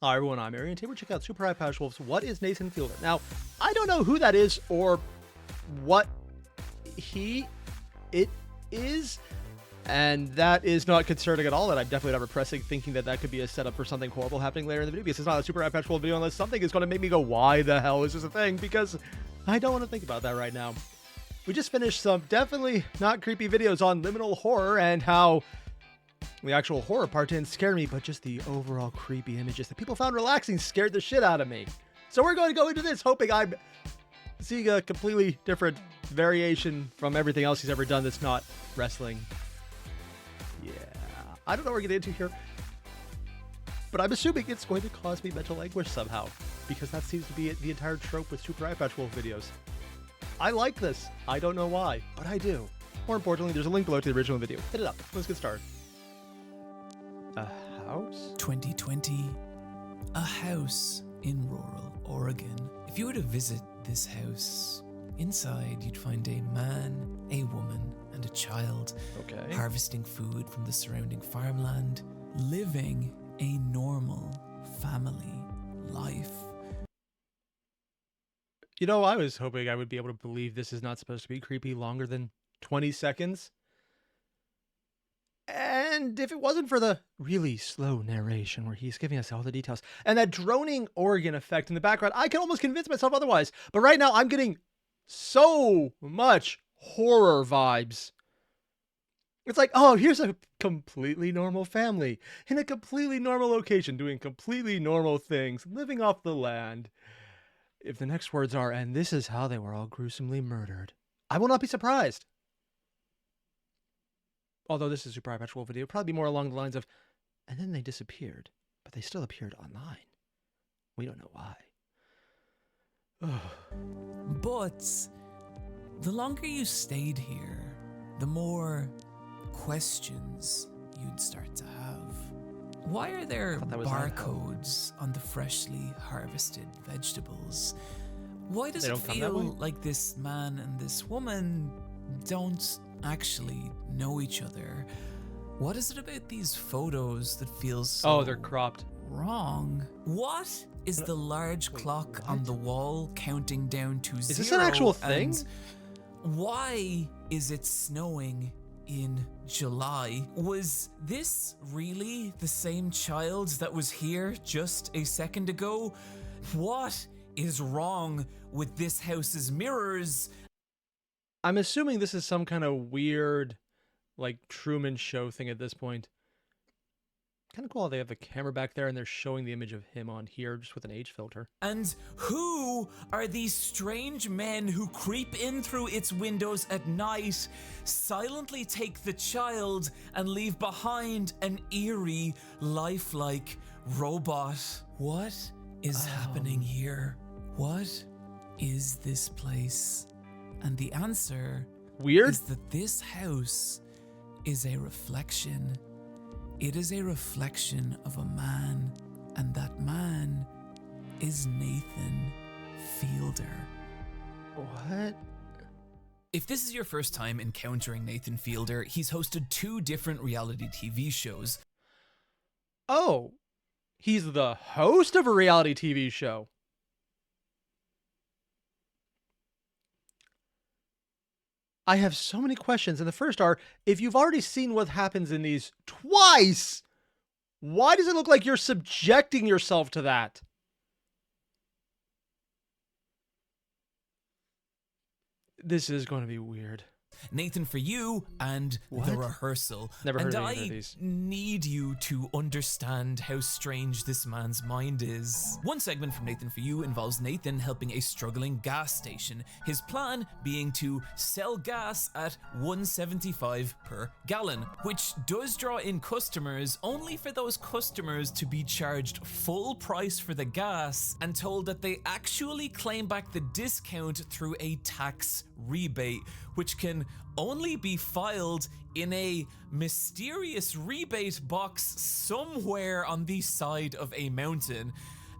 Hi everyone, I'm Airier, and today we're checking out Super Eyepatch Wolf's What is Nathan Fielder? Now, I don't know who that is or what it is, and that is not concerning at all, and I'm definitely not repressing thinking that that could be a setup for something horrible happening later in the video, because it's not a Super Eyepatch Wolf video unless something is going to make me go, why the hell is this a thing? Because I don't want to think about that right now. We just finished some definitely not creepy videos on liminal horror and how the actual horror part didn't scare me, but just the overall creepy images that people found relaxing scared the shit out of me. So we're going to go into this hoping I'm seeing a completely different variation from everything else he's ever done that's not wrestling. Yeah, I don't know what we're getting into here, but I'm assuming it's going to cause me mental anguish somehow, because that seems to be the entire trope with Super Eyepatch Wolf videos. I like this. I don't know why, but I do. More importantly, there's a link below to the original video. Hit it up. Let's get started. A house? 2020, a house in rural Oregon. If you were to visit this house, inside you'd find a man, a woman, and a child harvesting food from the surrounding farmland, living a normal family life. You know, I was hoping I would be able to believe this is not supposed to be creepy longer than 20 seconds. And if it wasn't for the really slow narration where he's giving us all the details and that droning organ effect in the background, I can almost convince myself otherwise. But right now I'm getting so much horror vibes. It's like, oh, here's a completely normal family in a completely normal location doing completely normal things, living off the land. If the next words are, and this is how they were all gruesomely murdered, I will not be surprised. Although this is a Super Eyepatch Wolf video, probably more along the lines of, and then they disappeared, but they still appeared online. We don't know why. But the longer you stayed here, the more questions you'd start to have. Why are there barcodes on the freshly harvested vegetables? Why does it feel like this man and this woman don't actually know each other? What is it about these photos that feels so they're cropped wrong? What is the large clock on the wall counting down to 0? Is this an actual thing? Why is it snowing in July? Was this really the same child that was here just a second ago? What is wrong with this house's mirrors? I'm assuming this is some kind of weird, like, Truman Show thing at this point. Kind of cool. They have the camera back there and they're showing the image of him on here just with an age filter. And who are these strange men who creep in through its windows at night, silently take the child, and leave behind an eerie, lifelike robot? What is happening here? What is this place? And the answer is that this house is a reflection. It is a reflection of a man, and that man is Nathan Fielder. What? If this is your first time encountering Nathan Fielder, he's hosted 2 different reality TV shows. Oh, he's the host of a reality TV show. I have so many questions, and the first are, if you've already seen what happens in these twice, why does it look like you're subjecting yourself to that? This is going to be weird. Nathan For You and The Rehearsal. Never heard and of either of these. I need you to understand how strange this man's mind is. One segment from Nathan For You involves Nathan helping a struggling gas station, his plan being to sell gas at $1.75 per gallon, which does draw in customers, only for those customers to be charged full price for the gas and told that they actually claim back the discount through a tax rebate, which can only be filed in a mysterious rebate box somewhere on the side of a mountain.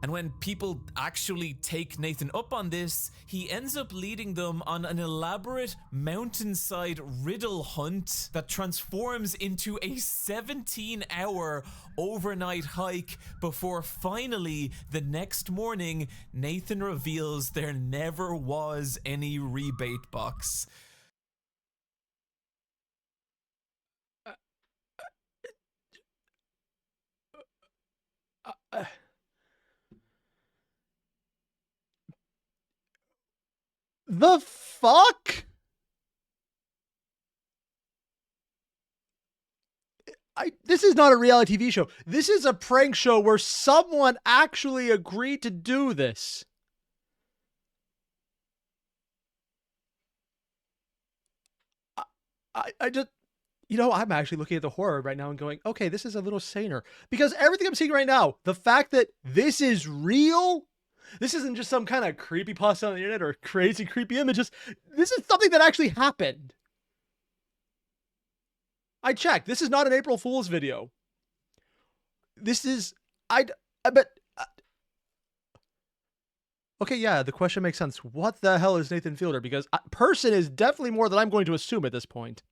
And when people actually take Nathan up on this, he ends up leading them on an elaborate mountainside riddle hunt that transforms into a 17-hour overnight hike before finally, the next morning, Nathan reveals there never was any rebate box. The fuck? This is not a reality TV show. This is a prank show where someone actually agreed to do this. I just, I'm actually looking at the horror right now and going, okay, this is a little saner. Because everything I'm seeing right now, the fact that this is real, this isn't just some kind of creepypasta on the internet or crazy creepy images. This is something that actually happened. I checked. This is not an April Fool's video. This is, okay, yeah, the question makes sense. What the hell is Nathan Fielder? Because person is definitely more than I'm going to assume at this point.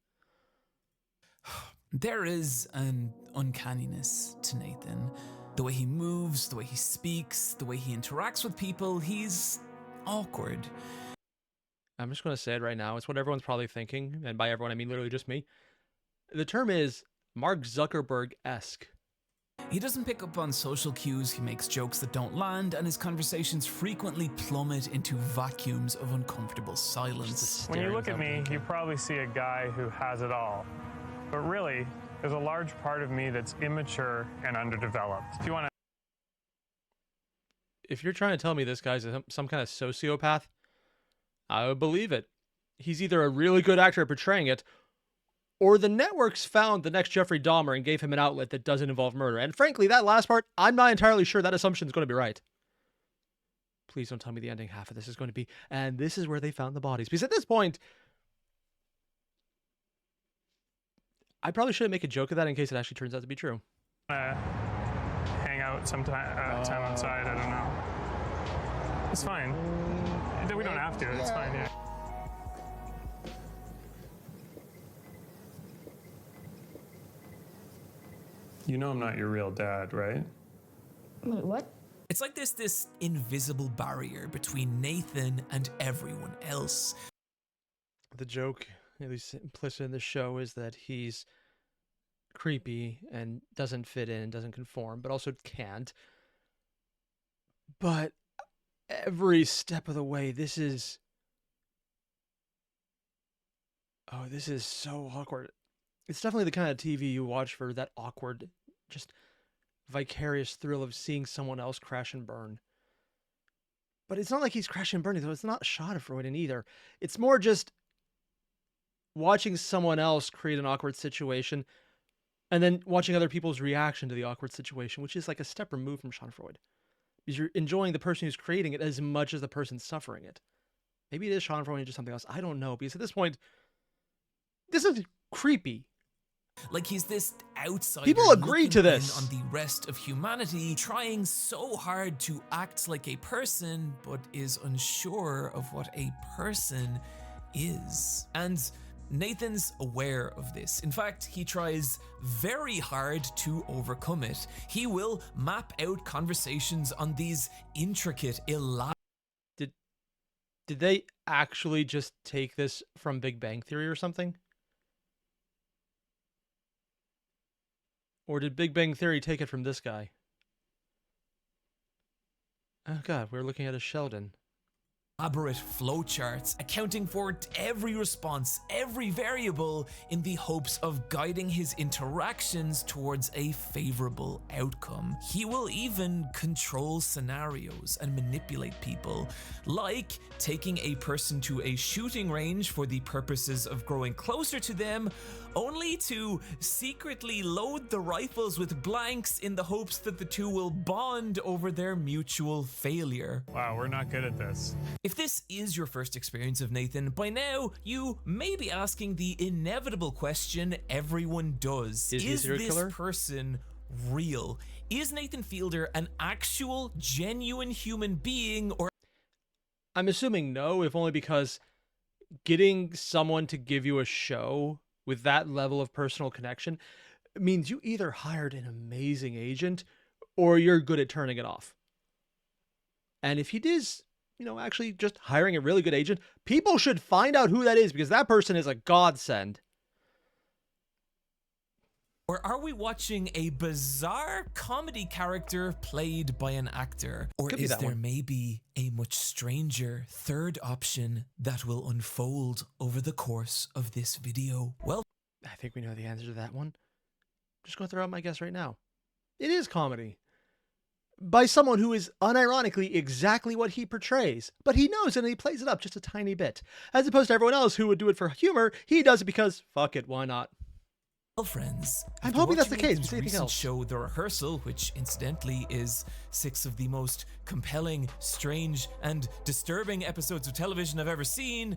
There is an uncanniness to Nathan. The way he moves, the way he speaks, the way he interacts with people, he's awkward. I'm just going to say it right now. It's what everyone's probably thinking. And by everyone, I mean literally just me. The term is Mark Zuckerberg-esque. He doesn't pick up on social cues, he makes jokes that don't land, and his conversations frequently plummet into vacuums of uncomfortable silence. When you look at me, you probably see a guy who has it all. But really, there's a large part of me that's immature and underdeveloped. If you're trying to tell me this guy's some kind of sociopath, I would believe it. He's either a really good actor at portraying it, or the networks found the next Jeffrey Dahmer and gave him an outlet that doesn't involve murder. And frankly, that last part, I'm not entirely sure that assumption is going to be right. Please don't tell me the ending half of this is going to be, and this is where they found the bodies. Because at this point, I probably shouldn't make a joke of that in case it actually turns out to be true. Hang out sometime outside, I don't know. It's fine. We don't have to, it's fine, yeah. You know I'm not your real dad, right? Wait, what? It's like there's this invisible barrier between Nathan and everyone else. The joke, at least implicit in the show, is that he's creepy and doesn't fit in, doesn't conform, but also can't. But every step of the way, this is so awkward. It's definitely the kind of TV you watch for that awkward, just vicarious thrill of seeing someone else crash and burn. But it's not like he's crashing and burning, though. It's not Schadenfreude either. It's more just watching someone else create an awkward situation and then watching other people's reaction to the awkward situation, which is like a step removed from Schadenfreude. Because you're enjoying the person who's creating it as much as the person suffering it. Maybe it is Schadenfreude or just something else. I don't know. Because at this point, this is creepy. Like he's this outsider. People agree to this. On the rest of humanity, trying so hard to act like a person, but is unsure of what a person is. And Nathan's aware of this. In fact, he tries very hard to overcome it. He will map out conversations on these intricate, elaborate. Did they actually just take this from Big Bang Theory or something? Or did Big Bang Theory take it from this guy? Oh god, we're looking at a Sheldon. Elaborate flowcharts accounting for every response, every variable in the hopes of guiding his interactions towards a favorable outcome. He will even control scenarios and manipulate people, like taking a person to a shooting range for the purposes of growing closer to them, only to secretly load the rifles with blanks in the hopes that the two will bond over their mutual failure. Wow, we're not good at this. If this is your first experience of Nathan, by now you may be asking the inevitable question everyone does. Is he a serial this killer? person real? Is Nathan Fielder an actual, genuine human being, or I'm assuming no, if only because getting someone to give you a show with that level of personal connection means you either hired an amazing agent or you're good at turning it off. And if he is, actually just hiring a really good agent, people should find out who that is because that person is a godsend. Or are we watching a bizarre comedy character played by an actor? Or Could be is that there one. maybe a much stranger third option that will unfold over the course of this video? Well, I think we know the answer to that one. Just going to throw out my guess right now. It is comedy. By someone who is unironically exactly what he portrays, but he knows it and he plays it up just a tiny bit. As opposed to everyone else who would do it for humor, he does it because, fuck it, why not? friends, I'm after hoping that's the watching case, Nathan's but anything recent else? show, The Rehearsal, which incidentally is 6 of the most compelling, strange, and disturbing episodes of television I've ever seen,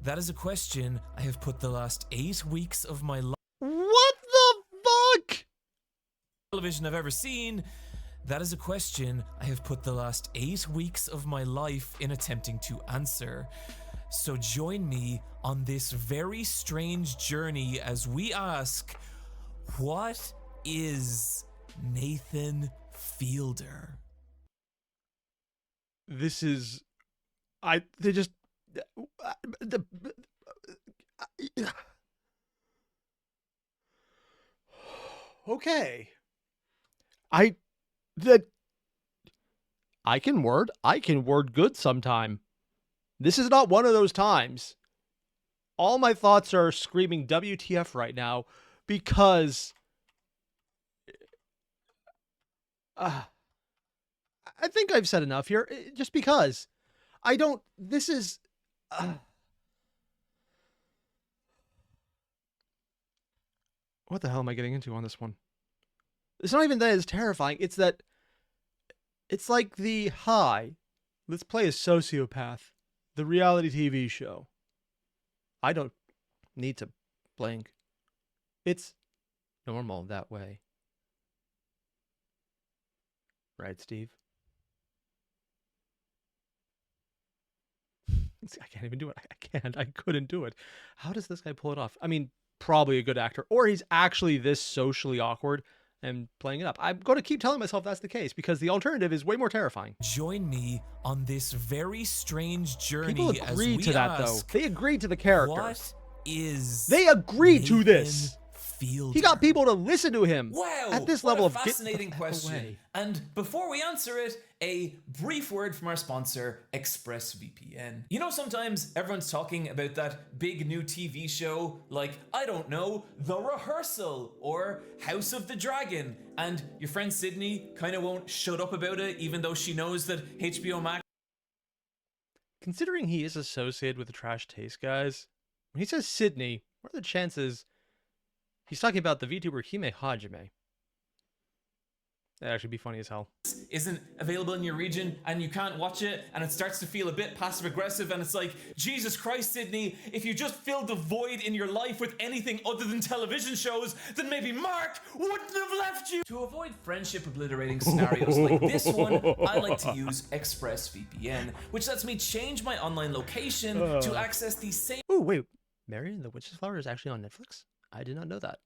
that is a question I have put the last 8 weeks of my life. What the fuck? Television I've ever seen. That is a question I have put the last 8 weeks of my life in attempting to answer. So join me on this very strange journey as we ask, what is Nathan Fielder? This is... Okay. I can word good sometime. This is not one of those times. All my thoughts are screaming WTF right now because I think I've said enough here. Just because this is what the hell am I getting into on this one? It's not even that it's terrifying. It's that it's like the let's play a sociopath, the reality TV show. I don't need to blink. It's normal that way. Right, Steve? I can't even do it. I couldn't do it. How does this guy pull it off? I mean, probably a good actor, or he's actually this socially awkward and playing it up. I'm going to keep telling myself that's the case because the alternative is way more terrifying. Join me on this very strange journey. People as agree we to that, though. ask, They agreed to the character. What is They agreed to Nathan this. Fielder? He got people to listen to him. Wow, at this what level a of fascinating get the fuck question. away. And before we answer it, a brief word from our sponsor, ExpressVPN. You know, sometimes everyone's talking about that big new TV show, like, I don't know, The Rehearsal or House of the Dragon, and your friend Sydney kind of won't shut up about it, even though she knows that HBO Max. Considering he is associated with the Trash Taste guys, when he says Sydney, what are the chances he's talking about the VTuber Hime Hajime? That'd actually be funny as hell. Isn't available in your region and you can't watch it and it starts to feel a bit passive aggressive and it's like, Jesus Christ, Sydney, if you just filled the void in your life with anything other than television shows, then maybe Mark wouldn't have left you. To avoid friendship obliterating scenarios like this one, I like to use ExpressVPN, which lets me change my online location to access the same Oh, wait. Mary and the Witch's Flower is actually on Netflix? I did not know that.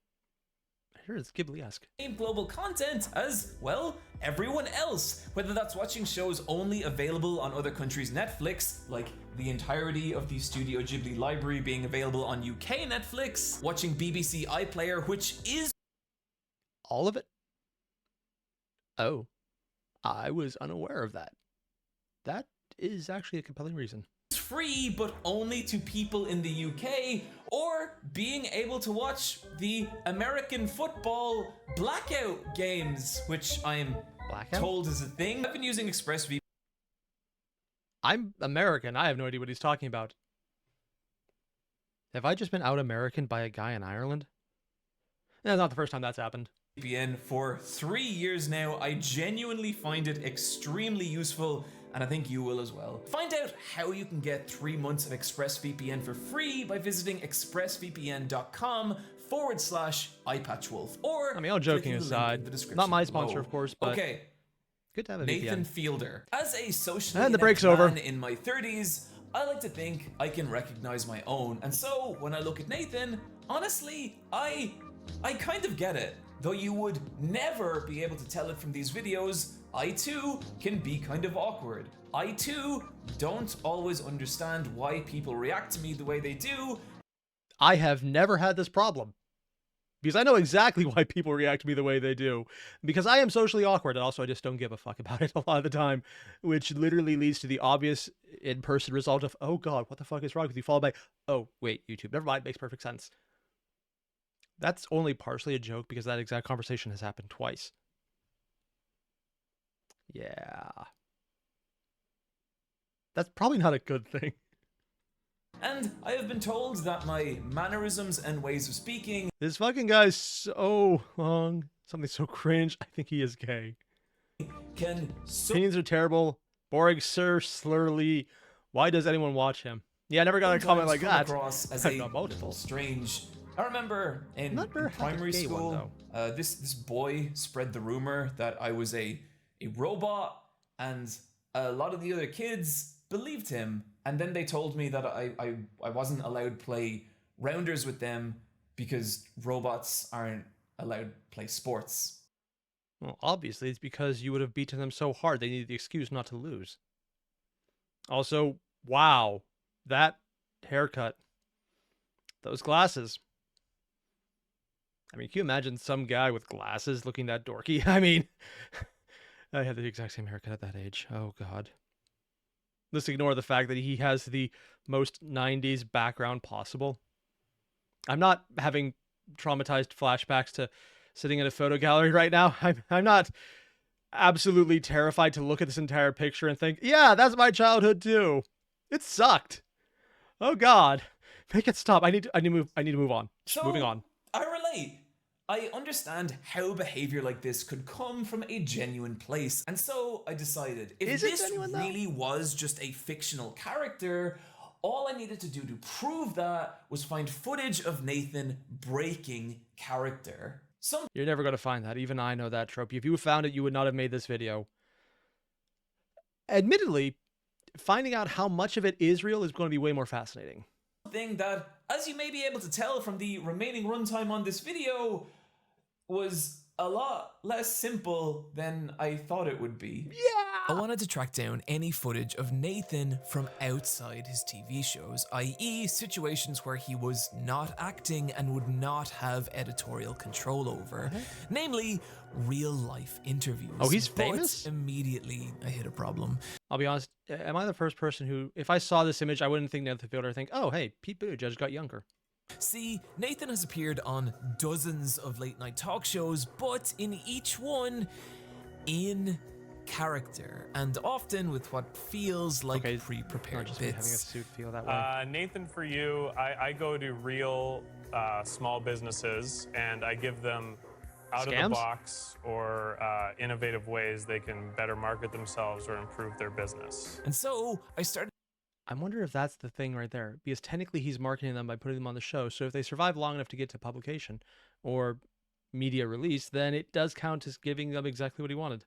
I hear it's Ghibli-esque. global content as, well, everyone else. Whether that's watching shows only available on other countries' Netflix, like the entirety of the Studio Ghibli library being available on UK Netflix, watching BBC iPlayer, which is All of it? Oh. I was unaware of that. That is actually a compelling reason. free but only to people in the UK, or being able to watch the American football blackout games, which I'm Blackout? told is a thing. I've been using ExpressVPN. I'm American. I have no idea what he's talking about. Have I just been out American by a guy in Ireland? That's not the first time that's happened. For 3 years now. I genuinely find it extremely useful, and I think you will as well. Find out how you can get 3 months of ExpressVPN for free by visiting expressvpn.com twitter.com/eyepatchwolf, or I mean, all clicking joking the link in aside, the description not my sponsor, below. of course, but Okay, good to have a Nathan VPN. Fielder. As a socially And the inept break's over. man in my 30s, I like to think I can recognize my own, and so when I look at Nathan, honestly, I kind of get it. Though you would never be able to tell it from these videos, I too can be kind of awkward. I too don't always understand why people react to me the way they do. I have never had this problem. Because I know exactly why people react to me the way they do. Because I am socially awkward, and also I just don't give a fuck about it a lot of the time. Which literally leads to the obvious in-person result of, oh god, what the fuck is wrong with you? Followed by, oh, wait, YouTube. Never mind, makes perfect sense. That's only partially a joke because that exact conversation has happened twice. Yeah. That's probably not a good thing. And I have been told that my mannerisms and ways of speaking This fucking guy's so long. Something so cringe. I think he is gay. can Opinions are terrible. Boring, sir, slurly. Why does anyone watch him? Yeah, I never got a comment like come that. across as I've a got multiple. little strange. I remember in Not very primary gay one, school, this boy spread the rumor that I was a robot, and a lot of the other kids believed him. And then they told me that I wasn't allowed to play rounders with them because robots aren't allowed to play sports. Well, obviously, it's because you would have beaten them so hard they needed the excuse not to lose. Also, wow, that haircut. Those glasses. I mean, can you imagine some guy with glasses looking that dorky? I mean, I had the exact same haircut at that age. Oh, God. Let's ignore the fact that he has the most 90s background possible. I'm not having traumatized flashbacks to sitting in a photo gallery right now. I'm not absolutely terrified to look at this entire picture and think, yeah, that's my childhood too. It sucked. Oh God. Make it stop. I need to move on. So, Moving on. I relate. I understand how behavior like this could come from a genuine place, and so I decided if Is it this genuine, though? really was just a fictional character, all I needed to do to prove that was find footage of Nathan breaking character. You're never going to find that. Even I know that trope. If you found it, you would not have made this video. Admittedly, finding out how much of it is real is going to be way more fascinating. Something that, as you may be able to tell from the remaining runtime on this video, was a lot less simple than I thought it would be. I wanted to track down any footage of Nathan from outside his TV shows, i.e. situations where he was not acting and would not have editorial control over, namely real-life interviews. Oh, he's But famous? immediately I hit a problem. I'll be honest, am I the first person who, if I saw this image, I wouldn't think Nathan Fielder, I'd think, oh, hey, Pete Buttigieg got younger. See, Nathan has appeared on dozens of late-night talk shows, but in each one, in character, and often with what feels like Okay, pre-prepared just me having a bits. suit feel that way. Nathan, for you, I go to real small businesses and I give them out of Scams? the box or innovative ways they can better market themselves or improve their business. And so I started I wonder if that's the thing right there, because technically he's marketing them by putting them on the show. So if they survive long enough to get to publication or media release, then it does count as giving them exactly what he wanted.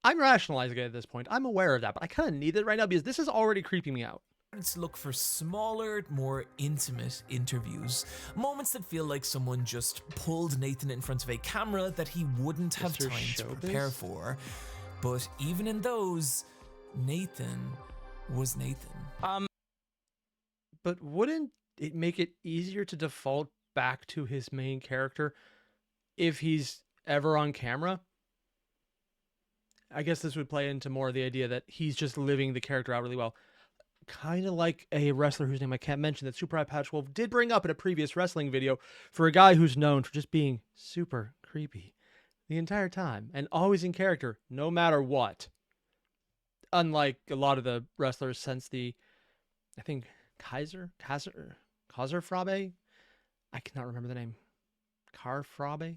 I'm rationalizing it at this point. I'm aware of that, but I kind of need it right now because this is already creeping me out. to look for smaller, more intimate interviews. Moments that feel like someone just pulled Nathan in front of a camera that he wouldn't have Mr. time to Showbiz? prepare for. But even in those, Nathan was Nathan. But wouldn't it make it easier to default back to his main character if he's ever on camera? I guess this would play into more of the idea that he's just living the character out really well. Kind of like a wrestler whose name I can't mention that Super Eyepatch Wolf did bring up in a previous wrestling video for a guy who's known for just being super creepy the entire time and always in character, no matter what. Unlike a lot of the wrestlers since the, I think, Kaiser Frabe? I cannot remember the name. Carfebe?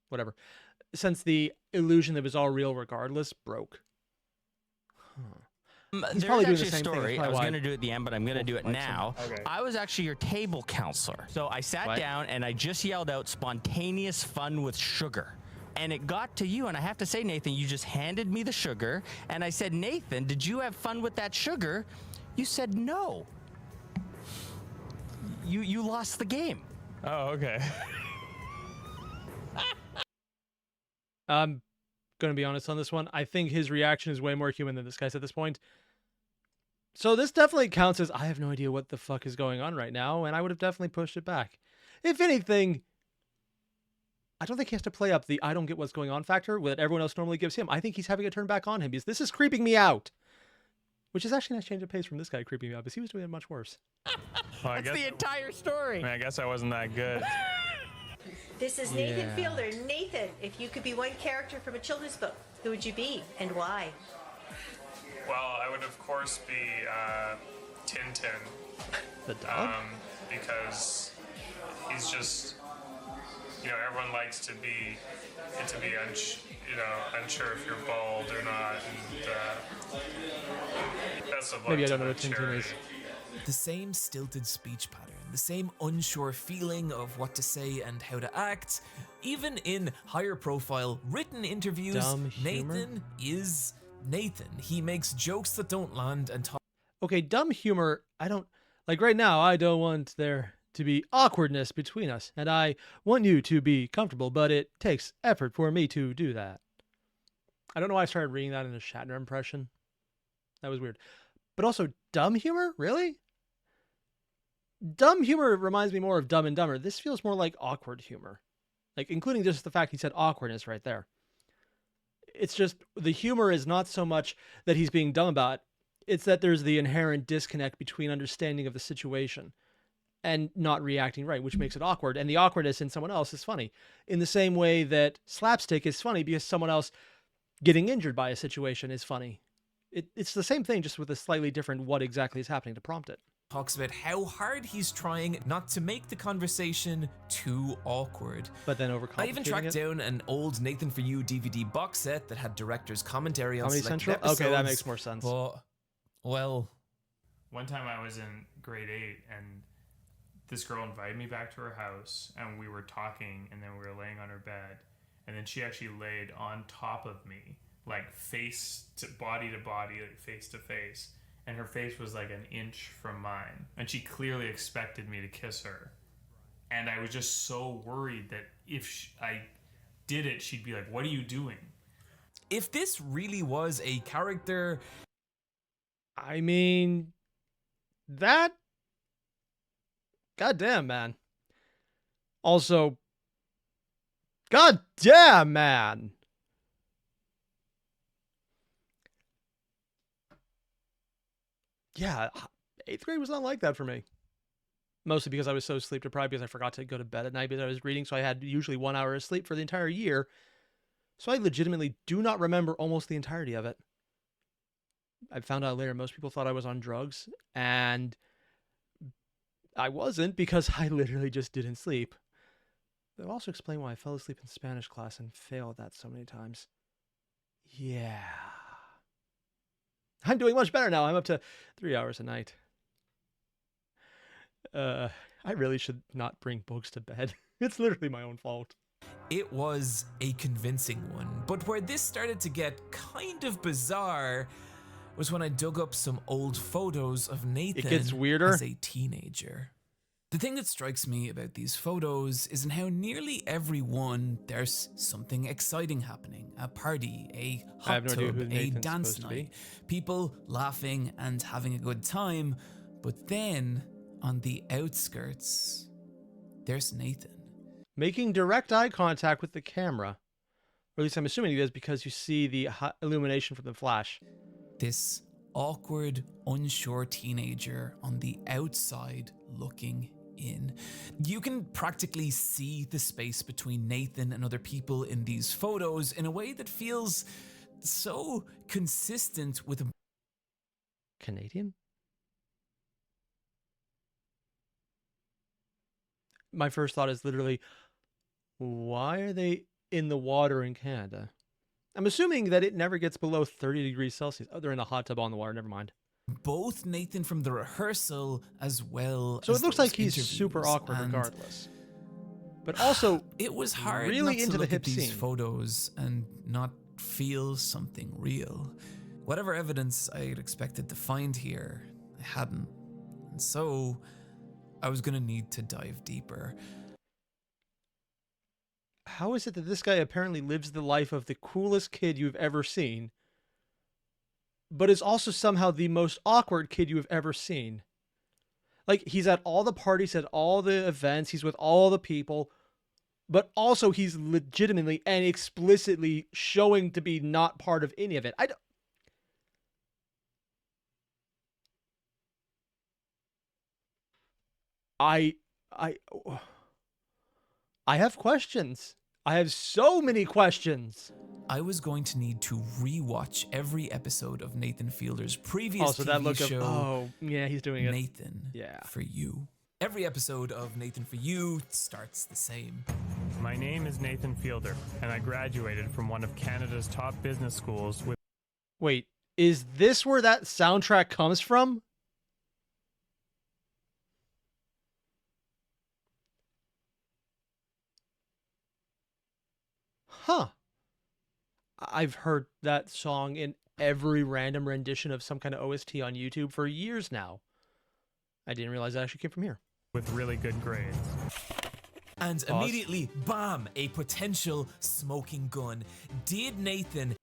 Whatever. Since the illusion that it was all real regardless broke. He's There's probably doing the actually a same thing. story. That's I was probably going to do it at the end, but I'm going to do it likes him. now. Okay. I was actually your table counselor. So I sat What? down and I just yelled out spontaneous fun with sugar. And it got to you, and I have to say, Nathan, you just handed me the sugar, and I said, Nathan, did you have fun with that sugar? You said no. You lost the game. Oh, okay. I'm going to be honest on this one. I think his reaction is way more human than this guy's at this point. So this definitely counts as I have no idea what the fuck is going on right now, and I would have definitely pushed it back. If anything, I don't think he has to play up the I don't get what's going on factor that everyone else normally gives him. I think he's having it turn back on him because this is creeping me out. Which is actually a nice change of pace from this guy creeping me out because he was doing it much worse. Well, I That's guess, the entire story. I mean, I guess I wasn't that good. This is Nathan Yeah. Fielder. Nathan, if you could be one character from a children's book, who would you be and why? Well, I would of course be Tintin, The dog? because he's just, you know, everyone likes to be unsure if you're bald or not, and best of luck. Maybe I don't to know what the Tintin charity. is. The same stilted speech pattern, the same unsure feeling of what to say and how to act. Even in higher profile written interviews, Dumb humor? Nathan is Nathan. He makes jokes that don't land and talks Okay, dumb humor, I don't... Like right now, I don't want there to be awkwardness between us, and I want you to be comfortable, but it takes effort for me to do that. I don't know why I started reading that in a Shatner impression. That was weird. But also, dumb humor? Really? Dumb humor reminds me more of Dumb and Dumber. This feels more like awkward humor. Like, including just the fact he said awkwardness right there. It's just, the humor is not so much that he's being dumb about. It's that there's the inherent disconnect between understanding of the situation and not reacting right, which makes it awkward. And the awkwardness in someone else is funny. In the same way that slapstick is funny because someone else getting injured by a situation is funny. It's the same thing, just with a slightly different what exactly is happening to prompt it. about how hard he's trying not to make the conversation too awkward. But then I even overcomplicating tracked it. down an old Nathan For You DVD box set that had director's commentary on Comedy selected Central? episodes. Okay, that makes more sense. But, well, One time I was in grade 8 and this girl invited me back to her house and we were talking and then we were laying on her bed and then she actually laid on top of me, like face to body, like face to face. And her face was like an inch from mine. And she clearly expected me to kiss her. And I was just so worried that if I did it, she'd be like, "What are you doing?" if this really was a character, I mean, that... Goddamn, man. Also, goddamn, man. Yeah, 8th grade was not like that for me. Mostly because I was so sleep deprived because I forgot to go to bed at night because I was reading, so I had usually 1 hour of sleep for the entire year. So I legitimately do not remember almost the entirety of it. I found out later most people thought I was on drugs, and I wasn't because I literally just didn't sleep. That'll also explain why I fell asleep in Spanish class and failed that so many times. Yeah. I'm doing much better now. I'm up to 3 hours a night. I really should not bring books to bed. It's literally my own fault. it was a convincing one. But where this started to get kind of bizarre was when I dug up some old photos of Nathan gets weirder. as a teenager. The thing that strikes me about these photos is in how nearly every one there's something exciting happening. A party, a I have hot no idea tub, who a Nathan's dance supposed to be. night, people laughing and having a good time. But then, on the outskirts, there's Nathan. Making direct eye contact with the camera. Or at least I'm assuming he does because you see the illumination from the flash. This awkward, unsure teenager on the outside looking in. You can practically see the space between Nathan and other people in these photos in a way that feels so consistent with Canadian? My first thought is literally, why are they in the water in Canada? I'm assuming that it never gets below 30 degrees Celsius. Oh, they're in a hot tub on the water. Never mind. Both Nathan from the rehearsal as well So as it looks those like he's interviews, super awkward and regardless. But also, it was hard really not into to the look hip at these scene. photos and not feel something real. Whatever evidence I had expected to find here, I hadn't. And so I was gonna need to dive deeper. How is it that this guy apparently lives the life of the coolest kid you've ever seen, but is also somehow the most awkward kid you have ever seen? Like, he's at all the parties, at all the events, he's with all the people, but also he's legitimately and explicitly showing to be not part of any of it. I have questions. I have so many questions. I was going to need to rewatch every episode of Nathan Fielder's previous Also, TV that look show. of, oh, yeah, he's doing it. Nathan Yeah. For You. Every episode of Nathan For You starts the same. My name is Nathan Fielder, and I graduated from one of Canada's top business schools with Wait, is this where that soundtrack comes from? Huh. I've heard that song in every random rendition of some kind of OST on YouTube for years now. I didn't realize that actually came from here. with really good grades. And Pause. immediately, bam, a potential smoking gun. Did Nathan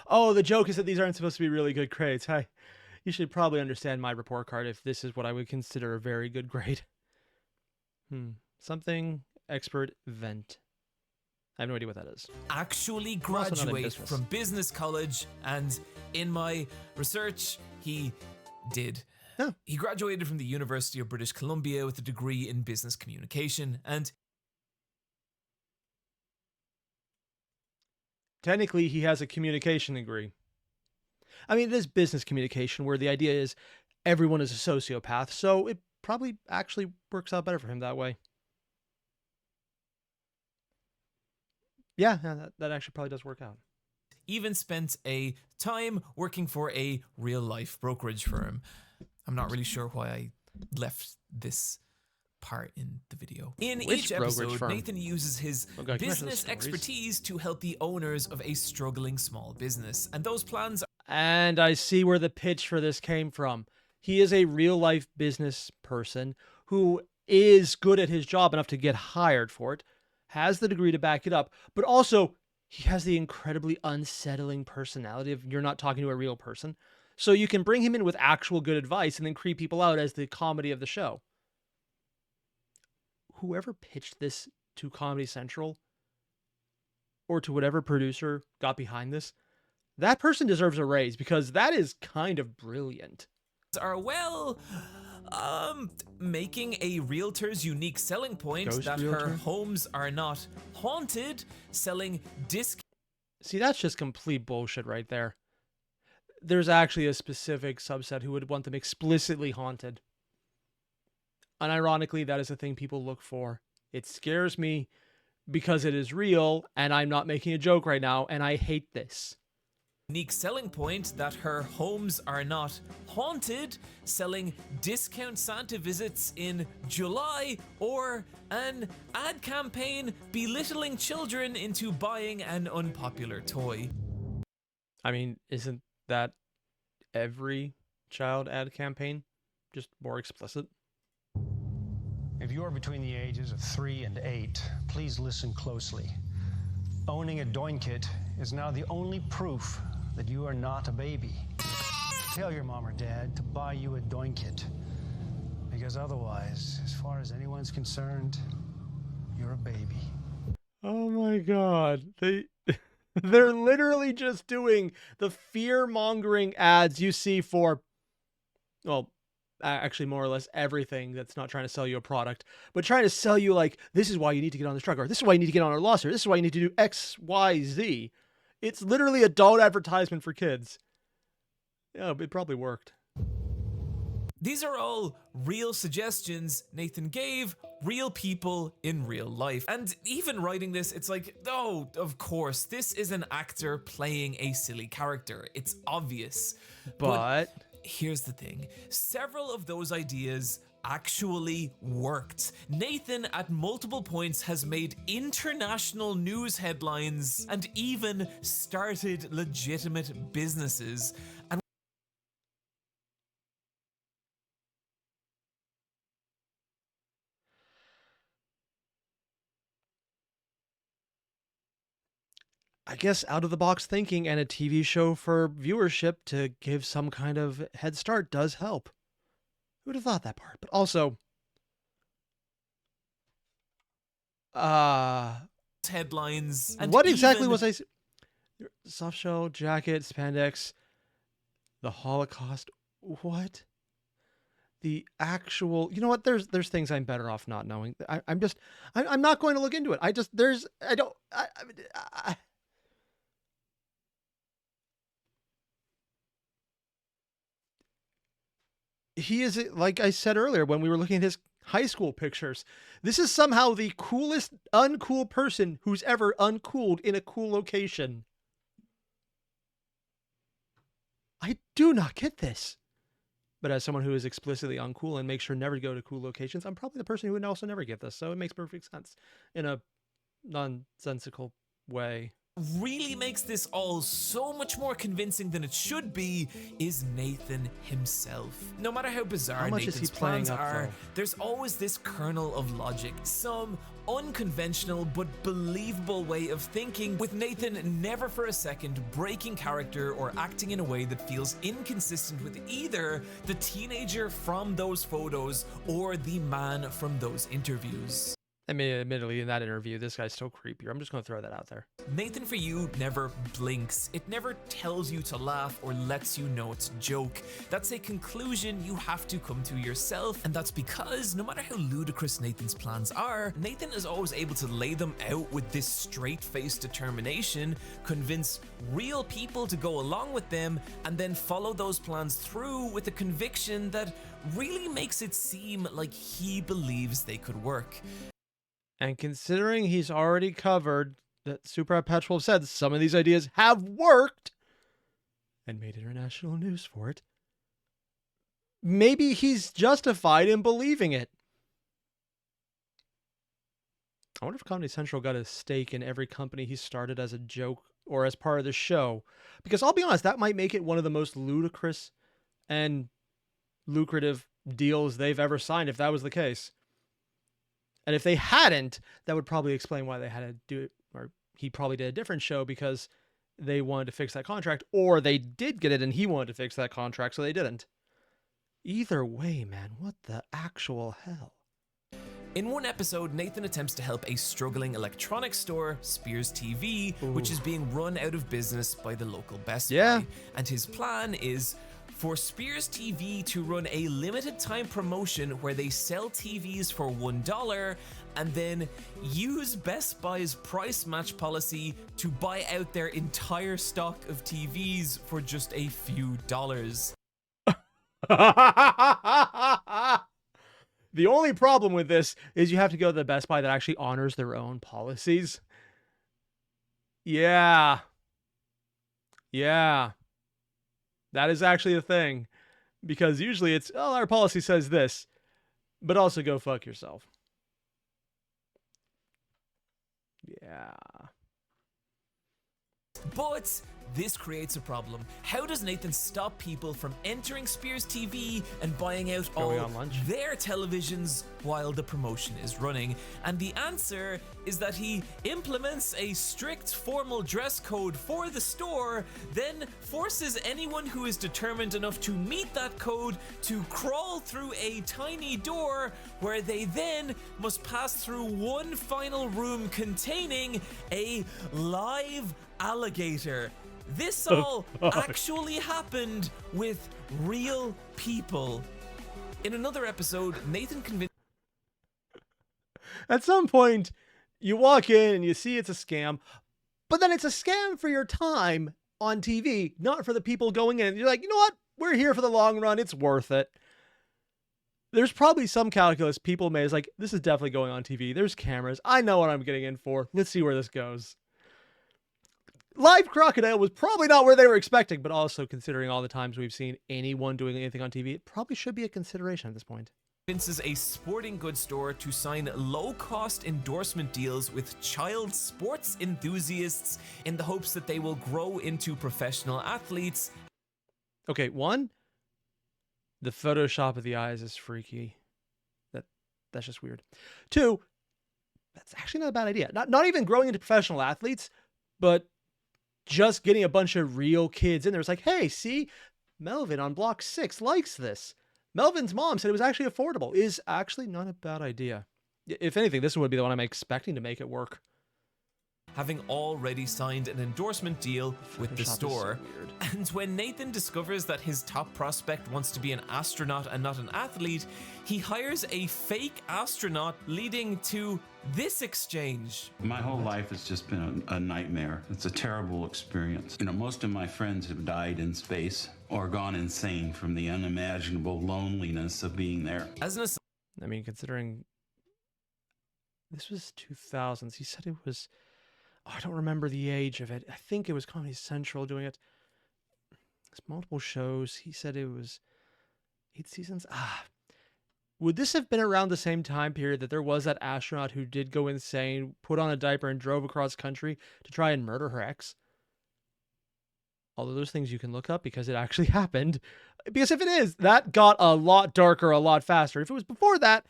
Oh, the joke is that these aren't supposed to be really good grades. You should probably understand my report card if this is what I would consider a very good grade. Something expert vent. I have no idea what that is. actually I'm also not in graduate business. from business college? And in my research, he did. Oh. He graduated from the University of British Columbia with a degree in business communication, and Technically, he has a communication degree. I mean, it is business communication where the idea is everyone is a sociopath, so it probably actually works out better for him that way. Yeah, that actually probably does work out. even spent a time working for a real-life brokerage firm. I'm not really sure why I left this part in the video. In Which each brokerage episode, firm? Nathan uses his Oh God, can you imagine business those stories? expertise to help the owners of a struggling small business. And those plans And I see where the pitch for this came from. He is a real life business person who is good at his job enough to get hired for it, has the degree to back it up, but also he has the incredibly unsettling personality of you're not talking to a real person. So you can bring him in with actual good advice and then creep people out as the comedy of the show. Whoever pitched this to Comedy Central or to whatever producer got behind this, that person deserves a raise because that is kind of brilliant. are, well, making a realtor's unique selling point Ghost that realtor? her homes are not haunted, selling See, that's just complete bullshit right there. There's actually a specific subset who would want them explicitly haunted. Unironically, that is a thing people look for. It scares me because it is real, and I'm not making a joke right now, and I hate this. unique selling point that her homes are not haunted, selling discount Santa visits in July, or an ad campaign belittling children into buying an unpopular toy. I mean, isn't that every child ad campaign? Just more explicit? If you are between the ages of 3 and 8, please listen closely. Owning a doinkit is now the only proof that you are not a baby. Tell your mom or dad to buy you a doinkit, because otherwise, as far as anyone's concerned, you're a baby. Oh my god. They're literally just doing the fear-mongering ads you see for, well, actually more or less everything that's not trying to sell you a product, but trying to sell you like, this is why you need to get on this drug, or this is why you need to get on our lawsuit, this is why you need to do X, Y, Z. It's literally a adult advertisement for kids. Yeah, it probably worked. These are all real suggestions Nathan gave real people in real life. And even writing this, it's like, oh, of course, this is an actor playing a silly character. It's obvious. But Here's the thing. Several of those ideas actually worked. Nathan at multiple points has made international news headlines and even started legitimate businesses. And I guess out of the box thinking and a TV show for viewership to give some kind of head start does help. Who would have thought that part? But also, headlines. And what exactly even was I? Soft shell jacket, spandex, the Holocaust. What? The actual? You know what? There's things I'm better off not knowing. I'm not going to look into it. He is, like I said earlier when we were looking at his high school pictures, this is somehow the coolest uncool person who's ever uncooled in a cool location. I do not get this. But as someone who is explicitly uncool and makes sure never to go to cool locations, I'm probably the person who would also never get this. So it makes perfect sense in a nonsensical way. Really makes this all so much more convincing than it should be is Nathan himself. No matter how bizarre How much Nathan's is he playing plans up, are, though? there's always this kernel of logic, some unconventional but believable way of thinking, with Nathan never for a second breaking character or acting in a way that feels inconsistent with either the teenager from those photos or the man from those interviews. I mean, admittedly, in that interview, this guy's still creepier. I'm just going to throw that out there. Nathan for you never blinks. It never tells you to laugh or lets you know it's a joke. That's a conclusion you have to come to yourself, and that's because no matter how ludicrous Nathan's plans are, Nathan is always able to lay them out with this straight-faced determination, convince real people to go along with them, and then follow those plans through with a conviction that really makes it seem like he believes they could work. And considering he's already covered that Super Eyepatch will have said some of these ideas have worked and made international news for it, maybe he's justified in believing it. I wonder if Comedy Central got a stake in every company he started as a joke or as part of the show. Because I'll be honest, that might make it one of the most ludicrous and lucrative deals they've ever signed if that was the case. And if they hadn't, that would probably explain why they had to do it, or he probably did a different show because they wanted to fix that contract, or they did get it and he wanted to fix that contract, so they didn't. Either way, man, what the actual hell? In one episode, Nathan attempts to help a struggling electronics store, Spears TV, which is being run out of business by the local Best Buy. And his plan is for Spears TV to run a limited time promotion where they sell TVs for $1 and then use Best Buy's price match policy to buy out their entire stock of TVs for just a few dollars. The only problem with this is you have to go to the Best Buy that actually honors their own policies. Yeah. That is actually a thing. Because usually it's, oh, our policy says this, but also go fuck yourself. Yeah. But this creates a problem. How does Nathan stop people from entering Spears TV and buying out all their televisions while the promotion is running? And the answer is that he implements a strict formal dress code for the store, then forces anyone who is determined enough to meet that code to crawl through a tiny door where they then must pass through one final room containing a live alligator. This all actually happened with real people. In another episode, Nathan convinced... At some point, you walk in and you see it's a scam, but then it's a scam for your time on TV, not for the people going in. You're like, you know what? We're here for the long run. It's worth it. there's probably some calculus people made. It's like, this is definitely going on TV. There's cameras. I know what I'm getting in for. Let's see where this goes. Live crocodile was probably not where they were expecting, but also considering all the times we've seen anyone doing anything on TV, it probably should be a consideration at this point. Convinces a sporting goods store to sign low-cost endorsement deals with child sports enthusiasts in the hopes that they will grow into professional athletes. Okay, one, the Photoshop of the eyes is freaky. That's just weird. Two, that's actually not a bad idea. Not even growing into professional athletes, but just getting a bunch of real kids in there. It's like, hey, see, Melvin on block 6 likes this. Melvin's mom said it was actually affordable. Is actually not a bad idea. If anything, this would be the one I'm expecting to make it work. Having already signed an endorsement deal with the Photoshop is store. so weird. And when Nathan discovers that his top prospect wants to be an astronaut and not an athlete, he hires a fake astronaut, leading to this exchange. My whole life has just been a nightmare. It's a terrible experience. You know, most of my friends have died in space or gone insane from the unimaginable loneliness of being there. As an I mean, considering this was 2000s, he said it was, I don't remember the age of it. I think it was Comedy Central doing it. It's multiple shows. He said it was 8 seasons. Would this have been around the same time period that there was that astronaut who did go insane, put on a diaper, and drove across country to try and murder her ex? Although those things you can look up because it actually happened. Because if it is, that got a lot darker a lot faster. If it was before that,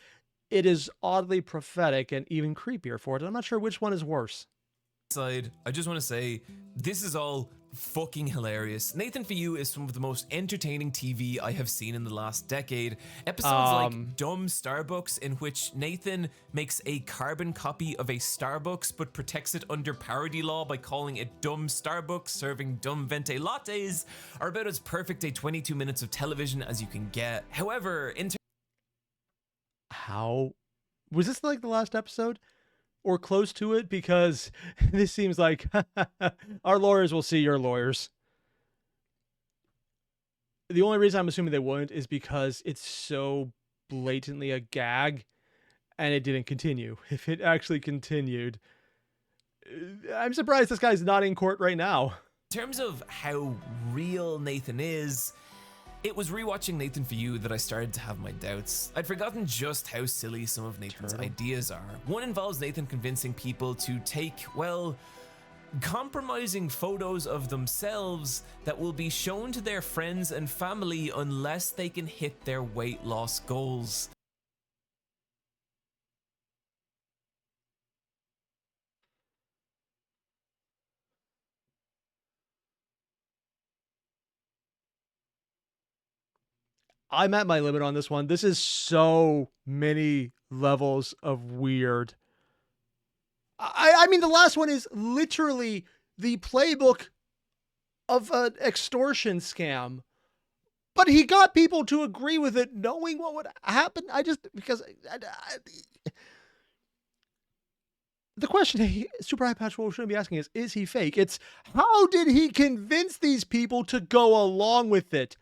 it is oddly prophetic and even creepier for it. I'm not sure which one is worse. side, I just want to say this is all fucking hilarious. Nathan For You is some of the most entertaining TV I have seen in the last decade. Episodes like Dumb Starbucks, in which Nathan makes a carbon copy of a Starbucks but protects it under parody law by calling it Dumb Starbucks serving dumb venti lattes, are about as perfect a 22 minutes of television as you can get. However, How was this like the last episode or close to it? Because this seems like our lawyers will see your lawyers. The only reason I'm assuming they wouldn't is because it's so blatantly a gag and it didn't continue. If it actually continued, I'm surprised this guy's not in court right now. In terms of how real Nathan is, it was rewatching Nathan For You that I started to have my doubts. I'd forgotten just how silly some of Nathan's ideas are. One involves Nathan convincing people to take, well, compromising photos of themselves that will be shown to their friends and family unless they can hit their weight loss goals. I'm at my limit on this one. This is so many levels of weird. I mean, the last one is literally the playbook of an extortion scam. But he got people to agree with it, knowing what would happen. The question Super Eyepatch Wolf shouldn't be asking is he fake? It's how did he convince these people to go along with it?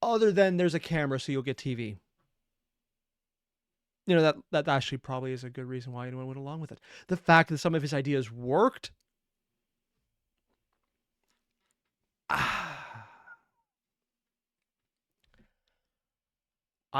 Other than there's a camera, so you'll get TV. You know, that actually probably is a good reason why anyone went along with it. The fact that some of his ideas worked. I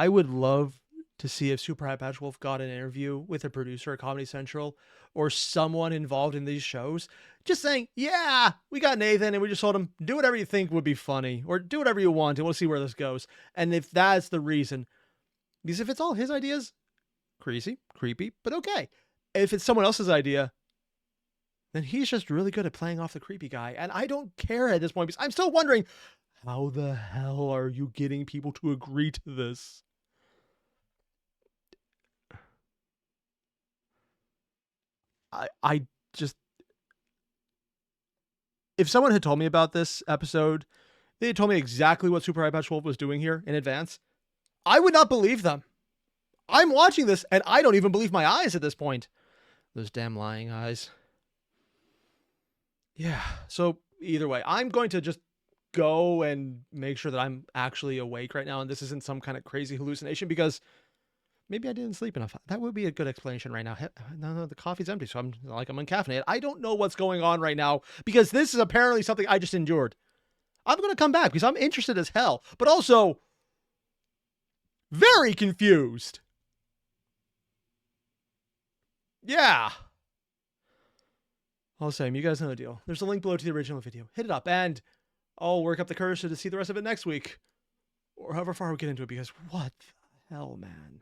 would love to see if Super Eyepatch Wolf got an interview with a producer at Comedy Central or someone involved in these shows, just saying, yeah, we got Nathan and we just told him, do whatever you think would be funny or do whatever you want and we'll see where this goes. And if that's the reason, because if it's all his ideas, creepy, but okay. If it's someone else's idea, then he's just really good at playing off the creepy guy. And I don't care at this point because I'm still wondering, how the hell are you getting people to agree to this? I just, if someone had told me about this episode, they had told me exactly what Super Eyepatch Wolf was doing here in advance, I would not believe them. I'm watching this and I don't even believe my eyes at this point. Those damn lying eyes. Yeah, so either way, I'm going to just go and make sure that I'm actually awake right now and this isn't some kind of crazy hallucination, because maybe I didn't sleep enough. That would be a good explanation right now. No, the coffee's empty, so I'm uncaffeinated. I don't know what's going on right now, because this is apparently something I just endured. I'm going to come back because I'm interested as hell, but also very confused. Yeah. All the same, you guys know the deal. There's a link below to the original video. Hit it up, and I'll work up the courage to see the rest of it next week. Or however far we get into it, because what the hell, man?